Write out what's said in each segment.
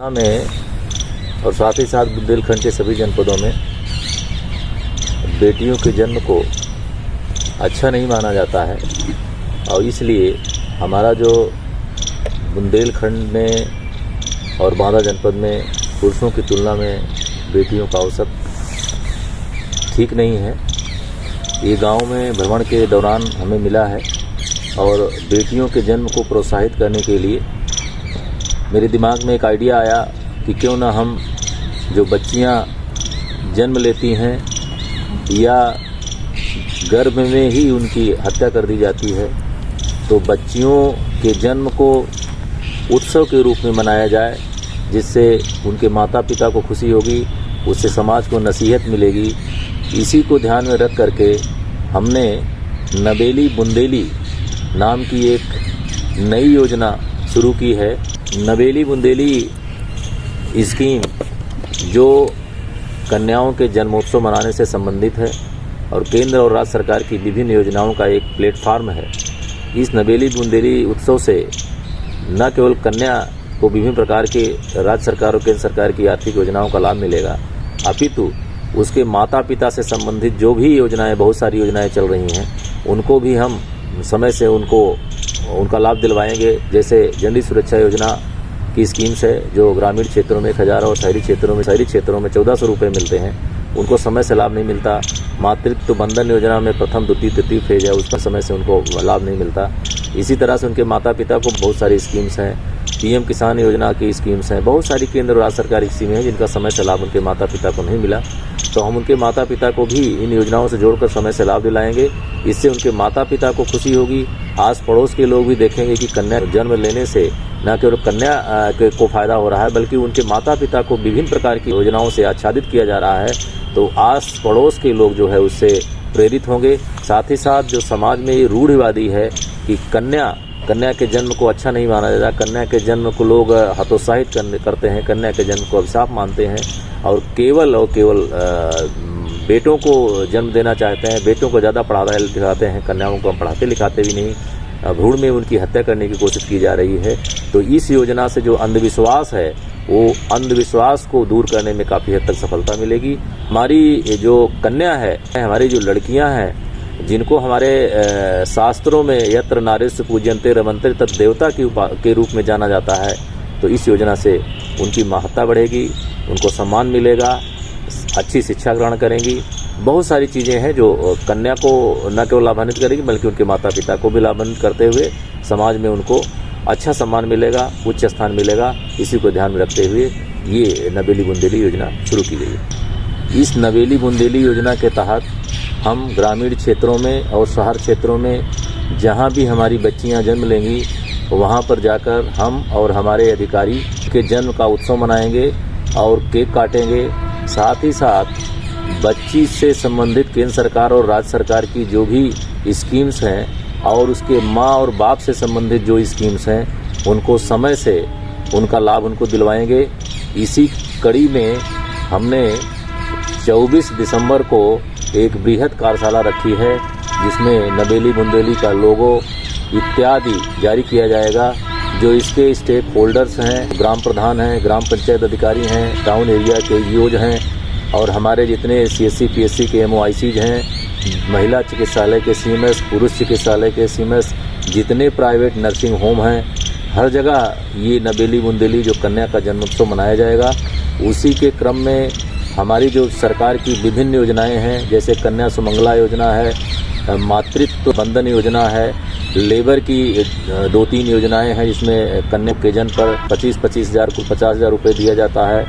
में और साथ ही साथ बुंदेलखंड के सभी जनपदों में बेटियों के जन्म को अच्छा नहीं माना जाता है और इसलिए हमारा जो बुंदेलखंड में और बांदा जनपद में पुरुषों की तुलना में बेटियों का औसत ठीक नहीं है। ये गांव में भ्रमण के दौरान हमें मिला है और बेटियों के जन्म को प्रोत्साहित करने के लिए मेरे दिमाग में एक आइडिया आया कि क्यों ना हम जो बच्चियां जन्म लेती हैं या गर्भ में ही उनकी हत्या कर दी जाती है तो बच्चियों के जन्म को उत्सव के रूप में मनाया जाए, जिससे उनके माता पिता को खुशी होगी, उससे समाज को नसीहत मिलेगी। इसी को ध्यान में रख करके हमने नवेली बुंदेली नाम की एक नई योजना शुरू की है। नवेली बुंदेली स्कीम जो कन्याओं के जन्मोत्सव मनाने से संबंधित है और केंद्र और राज्य सरकार की विभिन्न योजनाओं का एक प्लेटफार्म है। इस नवेली बुंदेली उत्सव से न केवल कन्या को विभिन्न प्रकार के राज्य सरकार और केंद्र सरकार की आर्थिक योजनाओं का लाभ मिलेगा, अपितु उसके माता पिता से संबंधित जो भी योजनाएं, बहुत सारी योजनाएं चल रही हैं, उनको भी हम समय से उनका लाभ दिलवाएंगे। जैसे जननी सुरक्षा योजना की स्कीम्स है जो ग्रामीण क्षेत्रों में 1000 और शहरी क्षेत्रों में 1400 रुपये मिलते हैं, उनको समय से लाभ नहीं मिलता। मातृत्व बंधन योजना में प्रथम द्वितीय तृतीय फेज है, उसका समय से उनको लाभ नहीं मिलता। इसी तरह से उनके माता पिता को बहुत सारी स्कीम्स हैं, पीएम किसान योजना की स्कीम्स हैं, बहुत सारी केंद्र और राज्य सरकारी स्कीमें हैं जिनका समय से लाभ उनके माता पिता को नहीं मिला। तो हम उनके माता पिता को भी इन योजनाओं से जोड़कर समय से लाभ दिलाएंगे। इससे उनके माता पिता को खुशी होगी, आस पड़ोस के लोग भी देखेंगे कि कन्या जन्म लेने से न केवल कन्या को फायदा हो रहा है बल्कि उनके माता पिता को विभिन्न प्रकार की योजनाओं से आच्छादित किया जा रहा है। तो आस पड़ोस के लोग जो है उससे प्रेरित होंगे। साथ ही साथ जो समाज में ये रूढ़िवादी है कि कन्या के जन्म को अच्छा नहीं माना जाता, कन्या के जन्म को लोग हतोत्साहित करते हैं, कन्या के जन्म को अभिशाप मानते हैं और केवल बेटों को जन्म देना चाहते हैं, बेटों को ज़्यादा पढ़ाते लिखाते हैं, कन्याओं को हम पढ़ाते लिखाते भी नहीं, भ्रूण में उनकी हत्या करने की कोशिश की जा रही है। तो इस योजना से जो अंधविश्वास है वो अंधविश्वास को दूर करने में काफ़ी हद तक सफलता मिलेगी। हमारी जो कन्या है, हमारी जो लड़कियां हैं, जिनको हमारे शास्त्रों में यत्र नारीस्य पूज्यन्ते रमन्ते तत् देवता के रूप में जाना जाता है, तो इस योजना से उनकी महत्ता बढ़ेगी, उनको सम्मान मिलेगा, अच्छी शिक्षा ग्रहण करेंगी। बहुत सारी चीज़ें हैं जो कन्या को न केवल लाभान्वित करेगी बल्कि उनके माता पिता को भी लाभान्वित करते हुए समाज में उनको अच्छा सम्मान मिलेगा, उच्च स्थान मिलेगा। इसी को ध्यान में रखते हुए ये नवेली बुंदेली योजना शुरू की गई है। इस नवेली बुंदेली योजना के तहत हम ग्रामीण क्षेत्रों में और शहर क्षेत्रों में जहाँ भी हमारी बच्चियाँ जन्म लेंगी वहाँ पर जाकर हम और हमारे अधिकारी के जन्म का उत्सव मनाएंगे और केक काटेंगे। साथ ही साथ बच्ची से संबंधित केंद्र सरकार और राज्य सरकार की जो भी स्कीम्स हैं और उसके माँ और बाप से संबंधित जो स्कीम्स हैं उनको समय से उनका लाभ उनको दिलवाएंगे। इसी कड़ी में हमने 24 दिसंबर को एक बृहद कार्यशाला रखी है जिसमें नवेली बुंदेली का लोगो इत्यादि जारी किया जाएगा। जो इसके स्टेक होल्डर्स हैं, ग्राम प्रधान हैं, ग्राम पंचायत अधिकारी हैं, टाउन एरिया के ईओज हैं और हमारे जितने CSC PSC के MOICs हैं, महिला चिकित्सालय के CMS, पुरुष चिकित्सालय के CMS, जितने प्राइवेट नर्सिंग होम हैं, हर जगह ये नवेली बुंदेली जो कन्या का जन्मोत्सव मनाया जाएगा। उसी के क्रम में हमारी जो सरकार की विभिन्न योजनाएं हैं, जैसे कन्या सुमंगला योजना है, मातृत्व बंधन योजना है, लेबर की 2-3 योजनाएं हैं जिसमें कन्या के जन्म पर 25-25 हज़ार को 50,000 रुपये दिया जाता है,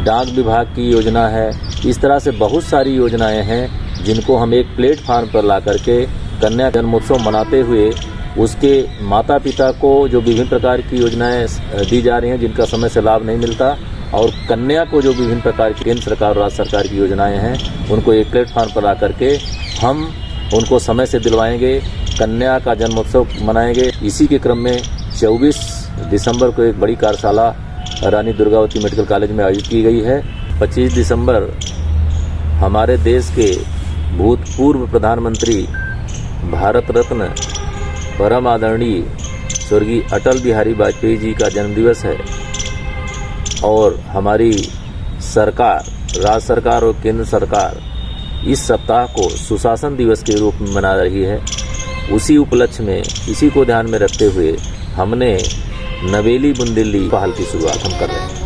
डाक विभाग की योजना है। इस तरह से बहुत सारी योजनाएं हैं जिनको हम एक प्लेटफार्म पर ला करके कन्या जन्मोत्सव मनाते हुए उसके माता पिता को जो विभिन्न प्रकार की योजनाएं दी जा रही हैं जिनका समय से लाभ नहीं मिलता और कन्या को जो विभिन्न प्रकार की केंद्र सरकार और राज्य सरकार की योजनाएं हैं उनको एक प्लेटफार्म पर ला करके हम उनको समय से दिलवाएंगे, कन्या का जन्मोत्सव मनाएंगे। इसी के क्रम में 24 दिसंबर को एक बड़ी कार्यशाला रानी दुर्गावती मेडिकल कॉलेज में आयोजित की गई है। 25 दिसंबर हमारे देश के भूतपूर्व प्रधानमंत्री भारत रत्न परम आदरणीय स्वर्गीय अटल बिहारी वाजपेयी जी का जन्मदिवस है और हमारी सरकार, राज्य सरकार और केंद्र सरकार इस सप्ताह को सुशासन दिवस के रूप में मना रही है। उसी उपलक्ष्य में, इसी को ध्यान में रखते हुए हमने नवेली बुंदेली पहल की शुरुआत हम कर रहे हैं।